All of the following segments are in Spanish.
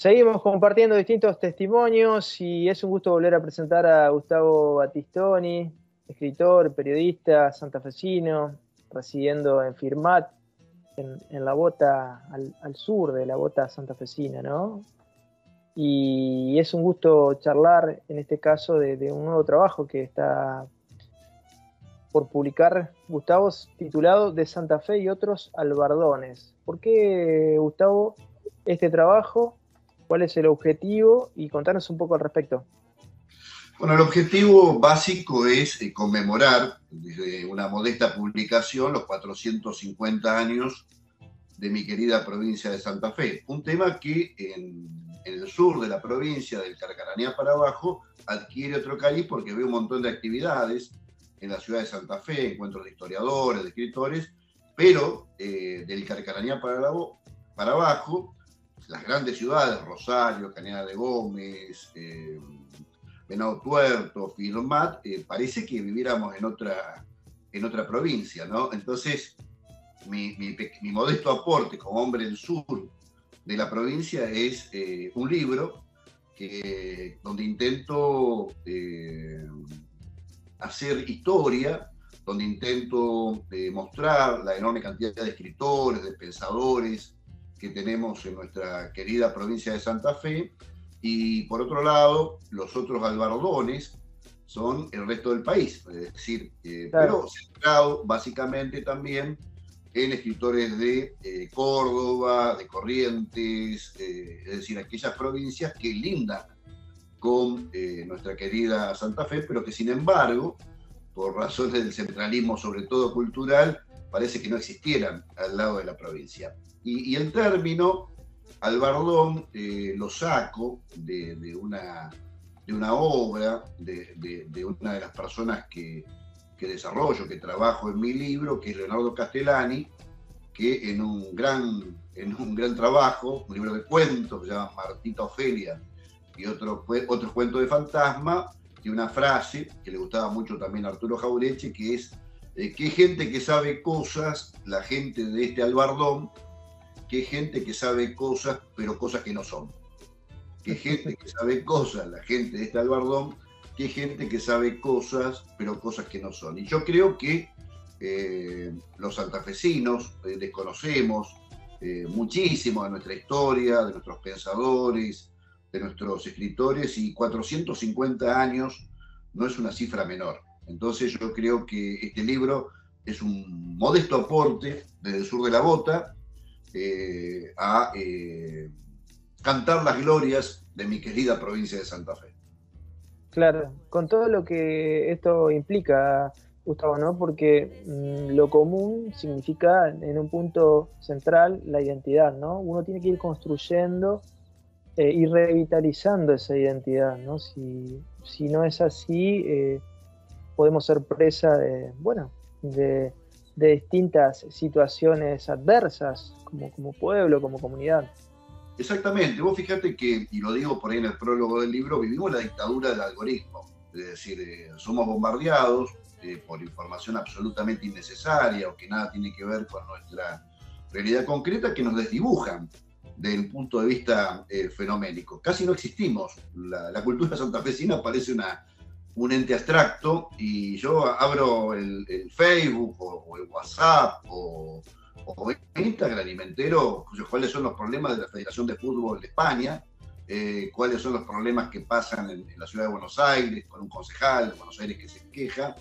Seguimos compartiendo distintos testimonios y es un gusto volver a presentar a Gustavo Battistoni, escritor, periodista, santafesino, residiendo en Firmat, en la Bota, al sur de la Bota santafesina, ¿no? Y es un gusto charlar, en este caso, de un nuevo trabajo que está por publicar Gustavo, titulado De Santa Fe y otros albardones. ¿Por qué, Gustavo, este trabajo? ¿Cuál es el objetivo? Y contanos un poco al respecto. Bueno, el objetivo básico es conmemorar, desde una modesta publicación, los 450 años de mi querida provincia de Santa Fe. Un tema que en el sur de la provincia, del Carcarañá para abajo, adquiere otro cariz porque ve un montón de actividades en la ciudad de Santa Fe, encuentros de historiadores, de escritores, pero del Carcarañá para abajo, las grandes ciudades, Rosario, Cañada de Gómez, Venado Tuerto, Firmat, parece que viviéramos en otra provincia, ¿no? Entonces, mi modesto aporte como hombre del sur de la provincia es un libro donde intento hacer historia, donde intento mostrar la enorme cantidad de escritores, de pensadores que tenemos en nuestra querida provincia de Santa Fe, y por otro lado, los otros albardones son el resto del país, es decir, Claro. pero centrado básicamente también en escritores de Córdoba, de Corrientes, es decir, aquellas provincias que lindan con nuestra querida Santa Fe, pero que sin embargo, por razones del centralismo, sobre todo cultural, parece que no existieran al lado de la provincia. Y el término albardón lo saco de una obra de una de las personas que desarrollo, que trabajo en mi libro, que es Leonardo Castellani, que en un gran trabajo, un libro de cuentos que se llama Martita Ofelia y otros cuentos de fantasma, tiene una frase que le gustaba mucho también a Arturo Jaureche, que es qué gente que sabe cosas, la gente de este albardón, qué gente que sabe cosas, pero cosas que no son. Qué gente que sabe cosas, la gente de este albardón, qué gente que sabe cosas, pero cosas que no son. Y yo creo que los santafesinos desconocemos muchísimo de nuestra historia, de nuestros pensadores, de nuestros escritores, y 450 años no es una cifra menor. Entonces yo creo que este libro es un modesto aporte desde el sur de la Bota a cantar las glorias de mi querida provincia de Santa Fe. Claro, con todo lo que esto implica, Gustavo, ¿no? Porque lo común significa, en un punto central, la identidad, ¿no? Uno tiene que ir construyendo y revitalizando esa identidad, ¿no? Si no es así, podemos ser presa bueno, de distintas situaciones adversas, como pueblo, como comunidad. Exactamente, vos fíjate que, y lo digo por ahí en el prólogo del libro, vivimos la dictadura del algoritmo, es decir, somos bombardeados por información absolutamente innecesaria o que nada tiene que ver con nuestra realidad concreta, que nos desdibujan desde el punto de vista fenoménico. Casi no existimos, la cultura santafesina parece un ente abstracto, y yo abro el Facebook o el WhatsApp o Instagram y me entero cuáles son los problemas de la Federación de Fútbol de España, cuáles son los problemas que pasan en la ciudad de Buenos Aires, con un concejal de Buenos Aires que se queja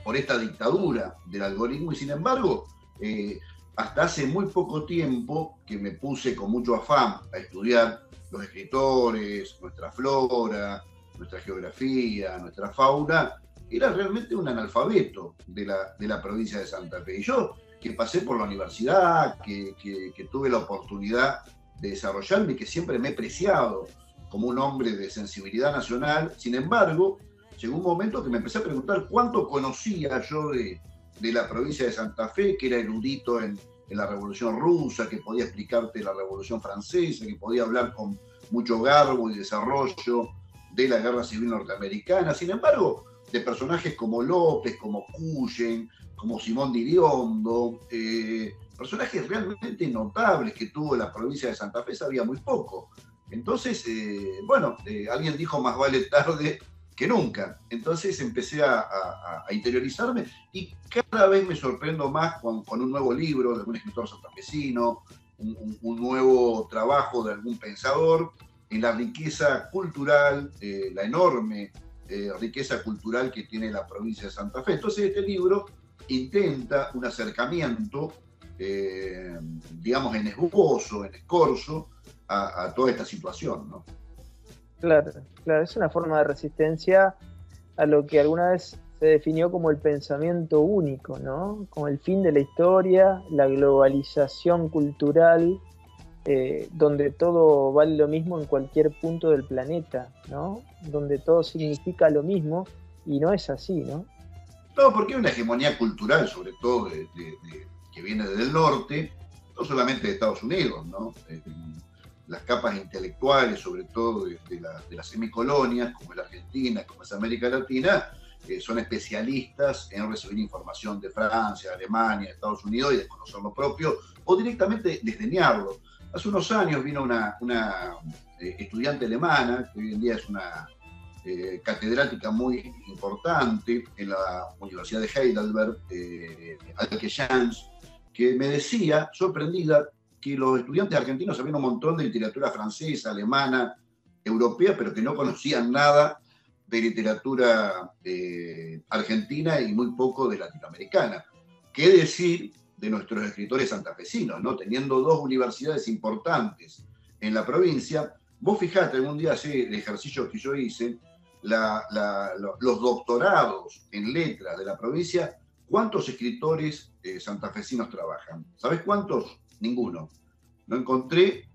por esta dictadura del algoritmo. Y sin embargo, hasta hace muy poco tiempo que me puse con mucho afán a estudiar los escritores, nuestra flora, nuestra geografía, nuestra fauna, era realmente un analfabeto de la provincia de Santa Fe. Y yo, que pasé por la universidad, que tuve la oportunidad de desarrollarme y que siempre me he preciado como un hombre de sensibilidad nacional, sin embargo, llegó un momento que me empecé a preguntar cuánto conocía yo de la provincia de Santa Fe, que era erudito en la Revolución Rusa, que podía explicarte la Revolución Francesa, que podía hablar con mucho garbo y desarrollo de la Guerra Civil Norteamericana. Sin embargo, de personajes como López, como Cuyen, como Simón Diriondo, personajes realmente notables que tuvo la provincia de Santa Fe sabía muy poco. Entonces, alguien dijo más vale tarde que nunca. Entonces empecé a interiorizarme y cada vez me sorprendo más con un nuevo libro de algún escritor santafesino, un nuevo trabajo de algún pensador, en la riqueza cultural, la enorme riqueza cultural que tiene la provincia de Santa Fe. Entonces este libro intenta un acercamiento, digamos, en esbozo, en escorzo, a toda esta situación, ¿no? Claro, claro, es una forma de resistencia a lo que alguna vez se definió como el pensamiento único, ¿no? Como el fin de la historia, la globalización cultural, donde todo vale lo mismo en cualquier punto del planeta, ¿no? Donde todo significa lo mismo, y no es así, ¿no? No, porque hay una hegemonía cultural, sobre todo que viene del norte, no solamente de Estados Unidos, ¿no? Las capas intelectuales, sobre todo de las semicolonias, como es la Argentina, como es América Latina, son especialistas en recibir información de Francia, Alemania, Estados Unidos y desconocer lo propio, o directamente desdeñarlo. Hace unos años vino una estudiante alemana, que hoy en día es una catedrática muy importante en la Universidad de Heidelberg, Alke Jans, que me decía, sorprendida, que los estudiantes argentinos sabían un montón de literatura francesa, alemana, europea, pero que no conocían nada de literatura argentina y muy poco de latinoamericana. ¿Qué decir de nuestros escritores santafesinos, ¿no? Teniendo dos universidades importantes en la provincia? Vos fijate, algún día hace el ejercicio que yo hice, los doctorados en letras de la provincia, ¿cuántos escritores santafesinos trabajan? ¿Sabés cuántos? Ninguno. No encontré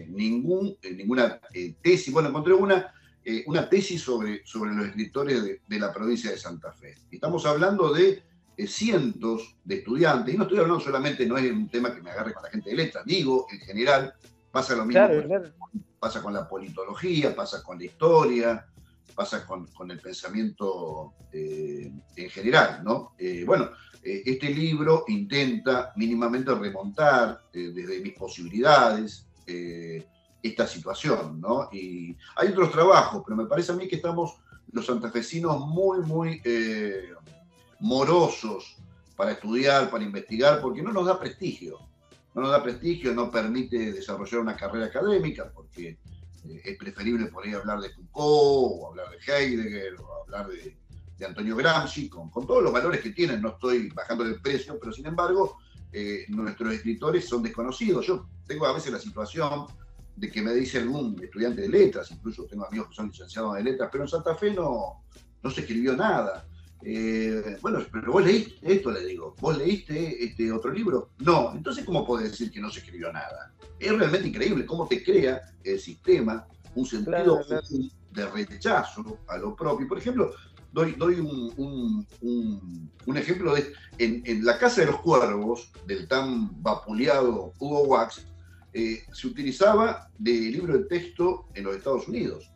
ninguna tesis. Bueno, encontré una tesis sobre los escritores de la provincia de Santa Fe. Estamos hablando de cientos de estudiantes, y no estoy hablando solamente, no es un tema que me agarre con la gente de letras, digo, en general, pasa lo mismo, claro. Pasa con la politología, pasa con la historia, pasa con el pensamiento en general, ¿no? Este libro intenta mínimamente remontar desde mis posibilidades esta situación, ¿no? Y hay otros trabajos, pero me parece a mí que estamos los santafesinos muy morosos para estudiar, para investigar, porque no nos da prestigio. No nos da prestigio, no permite desarrollar una carrera académica, porque es preferible por ahí hablar de Foucault, o hablar de Heidegger, o hablar de Antonio Gramsci, con todos los valores que tienen. No estoy bajando el precio, pero sin embargo, nuestros escritores son desconocidos. Yo tengo a veces la situación de que me dice algún estudiante de letras, incluso tengo amigos que son licenciados de letras, pero en Santa Fe no se escribió nada. Pero vos leíste esto, le digo, ¿vos leíste este otro libro? No, entonces ¿cómo podés decir que no se escribió nada? Es realmente increíble cómo te crea el sistema un sentido de rechazo a lo propio. Por ejemplo, doy un ejemplo en La Casa de los Cuervos, del tan vapuleado Hugo Wax, se utilizaba de libro de texto en los Estados Unidos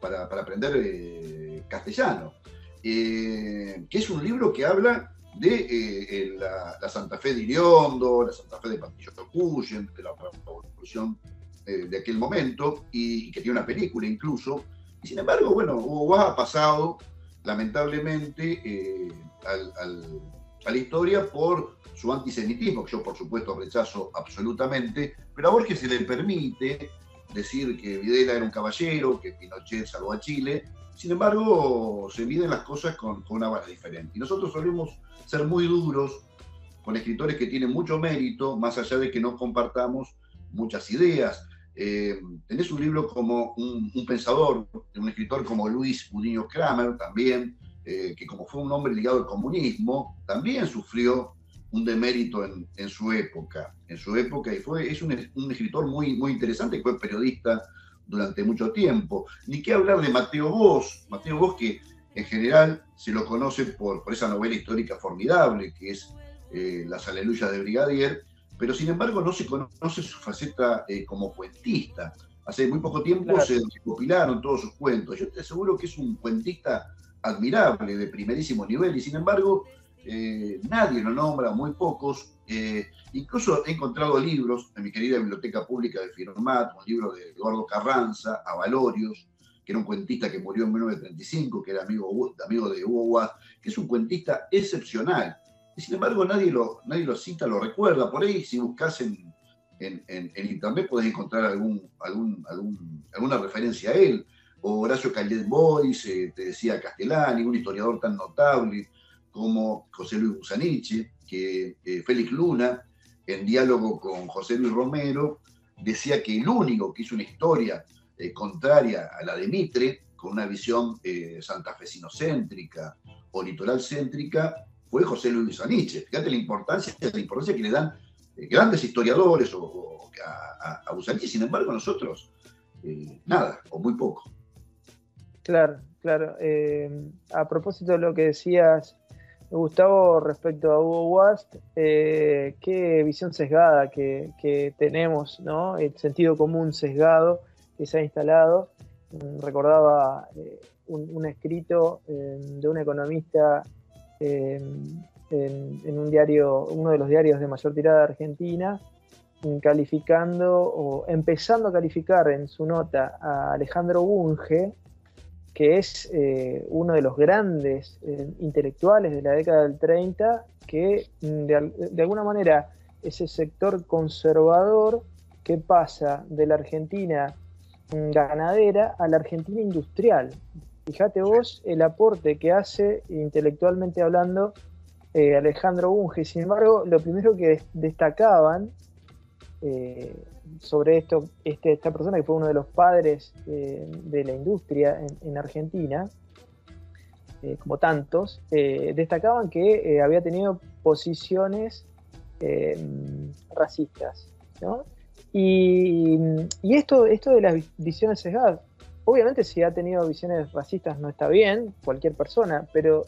para aprender castellano. Que es un libro que habla de la Santa Fe de Iriondo, la Santa Fe de Patillo Tocuyen, de la revolución de aquel momento, y que tiene una película incluso. Y sin embargo, bueno, Hugo Boss ha pasado, lamentablemente, a la historia por su antisemitismo, que yo por supuesto rechazo absolutamente, pero a Borges se le permite decir que Videla era un caballero, que Pinochet salvó a Chile. Sin embargo, se miden las cosas con una vara diferente. Y nosotros solemos ser muy duros con escritores que tienen mucho mérito, más allá de que no compartamos muchas ideas. Tenés un libro como un pensador, un escritor como Luis Budiño Kramer, también, que como fue un hombre ligado al comunismo, también sufrió un demérito en su época. Y es un escritor muy interesante, que fue periodista durante mucho tiempo. Ni qué hablar de Mateo Bosch, que en general se lo conoce por esa novela histórica formidable que es Las Aleluyas de Brigadier, pero sin embargo no se conoce su faceta como cuentista. Hace muy poco tiempo se recopilaron todos sus cuentos. Yo te aseguro que es un cuentista admirable, de primerísimo nivel, y sin embargo nadie lo nombra, muy pocos. Incluso he encontrado libros en mi querida Biblioteca Pública de Firmat, un libro de Eduardo Carranza, Avalorios, que era un cuentista que murió en 1935, que era amigo de Hugo Wass, que es un cuentista excepcional. Y sin embargo nadie lo cita, lo recuerda. Por ahí, si buscas en internet, podés encontrar alguna referencia a él. O Horacio Callet Boys, te decía Castellani, un historiador tan notable como José Luis Busaniche, que Félix Luna, en diálogo con José Luis Romero, decía que el único que hizo una historia contraria a la de Mitre, con una visión santafesinocéntrica o litoralcéntrica, fue José Luis Busaniche. Fíjate la importancia que le dan grandes historiadores a Busaniche. Sin embargo, nosotros, nada, o muy poco. Claro, claro. A propósito de lo que decías, Gustavo, respecto a Hugo Wass, qué visión sesgada que tenemos, ¿no? El sentido común sesgado que se ha instalado. Recordaba un escrito de un economista en un diario, uno de los diarios de mayor tirada de Argentina, calificando o empezando a calificar en su nota a Alejandro Bunge, que es uno de los grandes intelectuales de la década del 30, que de alguna manera ese sector conservador que pasa de la Argentina ganadera a la Argentina industrial. Fíjate vos el aporte que hace intelectualmente hablando Alejandro Bunge. Sin embargo, lo primero que destacaban sobre esto, esta persona que fue uno de los padres de la industria en Argentina, como tantos, destacaban que había tenido posiciones racistas, ¿no? Y esto de las visiones sesgadas, obviamente si ha tenido visiones racistas no está bien, cualquier persona, pero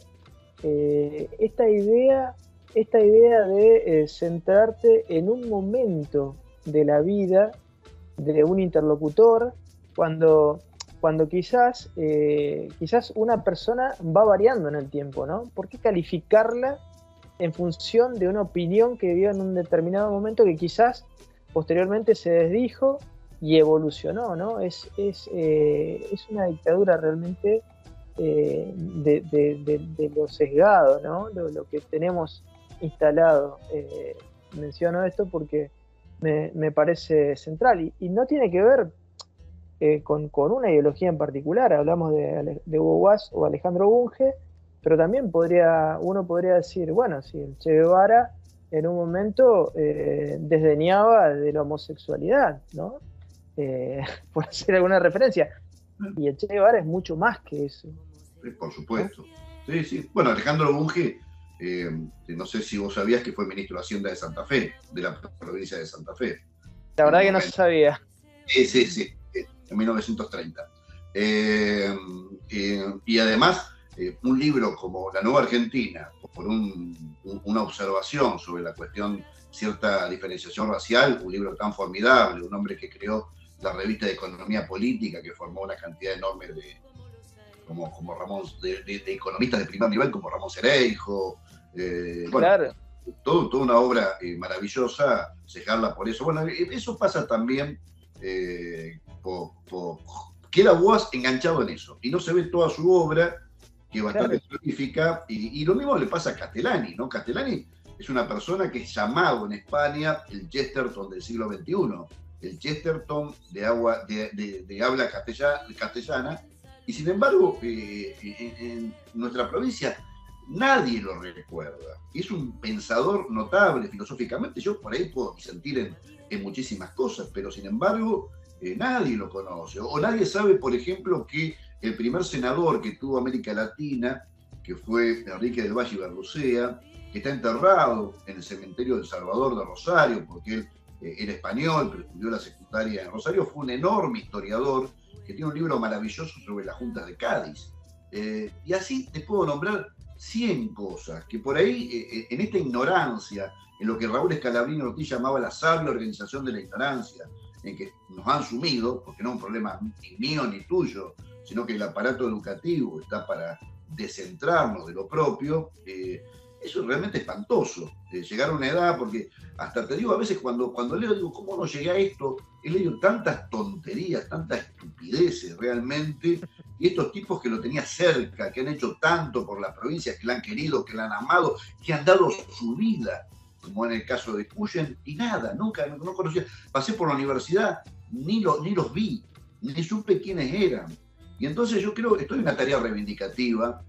esta idea de centrarte en un momento de la vida de un interlocutor, cuando quizás una persona va variando en el tiempo, ¿no? ¿Por qué calificarla en función de una opinión que vivió en un determinado momento que quizás posteriormente se desdijo y evolucionó, ¿no? Es una dictadura realmente de lo sesgado, ¿no? Lo que tenemos instalado. Menciono esto porque me parece central y no tiene que ver con una ideología en particular. Hablamos de Hugo Wass o Alejandro Bunge, pero también uno podría decir, bueno, si el Che Guevara en un momento desdeñaba de la homosexualidad, ¿no? Por hacer alguna referencia. Y el Che Guevara es mucho más que eso. Por supuesto. Sí, sí. Bueno, Alejandro Bunge, no sé si vos sabías que fue ministro de Hacienda de Santa Fe, de la provincia de Santa Fe. La verdad que no se sabía. Sí, en 1930. Y además, un libro como La Nueva Argentina, por una observación sobre la cuestión cierta diferenciación racial, un libro tan formidable, un hombre que creó la revista de Economía Política, que formó una cantidad enorme como Ramón, de economistas de primer nivel, como Ramón Cereijo. Bueno, claro. Toda una obra maravillosa, cejarla por eso. Bueno, eso pasa también queda Wass enganchado en eso, y no se ve toda su obra, que es bastante prolífica, y lo mismo le pasa a Castellani, ¿no? Castellani es una persona que es llamado en España el Chesterton del siglo XXI, el Chesterton de habla castellana, y sin embargo, en nuestra provincia nadie lo recuerda. Es un pensador notable filosóficamente. Yo por ahí puedo disentir en muchísimas cosas, pero sin embargo nadie lo conoce. O nadie sabe, por ejemplo, que el primer senador que tuvo América Latina, que fue Enrique del Valle y Berrucea, que está enterrado en el cementerio del Salvador de Rosario, porque él era español, pero estudió la secundaria en Rosario, fue un enorme historiador que tiene un libro maravilloso sobre las juntas de Cádiz. Y así te puedo nombrar 100 cosas que por ahí, en esta ignorancia, en lo que Raúl Scalabrini Ortiz llamaba la sabia organización de la ignorancia, en que nos han sumido, porque no es un problema ni mío ni tuyo, sino que el aparato educativo está para descentrarnos de lo propio, Eso es realmente espantoso, llegar a una edad, porque hasta te digo, a veces cuando leo, digo, ¿cómo no llegué a esto? He leído tantas tonterías, tantas estupideces realmente, y estos tipos que lo tenía cerca, que han hecho tanto por las provincias, que la han querido, que la han amado, que han dado su vida, como en el caso de Cuyen, y nada, nunca, no conocía. Pasé por la universidad, ni los vi, ni supe quiénes eran. Y entonces yo creo que estoy en una tarea reivindicativa.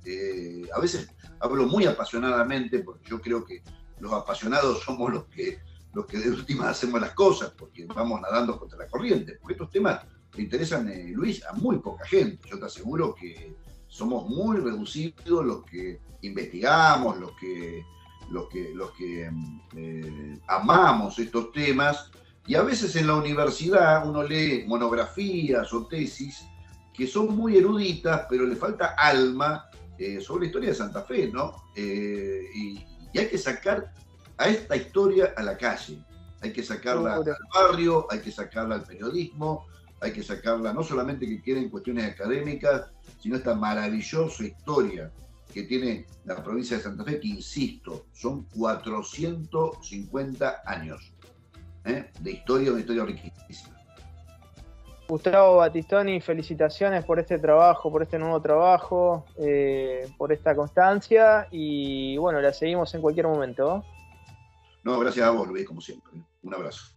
A veces hablo muy apasionadamente, porque yo creo que los apasionados somos los que de última hacemos las cosas, porque vamos nadando contra la corriente. Porque estos temas le interesan, Luis, a muy poca gente. Yo te aseguro que somos muy reducidos los que investigamos, los que amamos estos temas. Y a veces en la universidad uno lee monografías o tesis que son muy eruditas, pero le falta alma sobre la historia de Santa Fe, ¿no? Y hay que sacar a esta historia a la calle, hay que sacarla al barrio, hay que sacarla al periodismo, hay que sacarla no solamente que quede en cuestiones académicas, sino esta maravillosa historia que tiene la provincia de Santa Fe, que insisto, son 450 años de historia, una historia riquísima. Gustavo Battistoni, felicitaciones por este trabajo, por este nuevo trabajo, por esta constancia y bueno, la seguimos en cualquier momento. No, gracias a vos, Luis, como siempre. Un abrazo.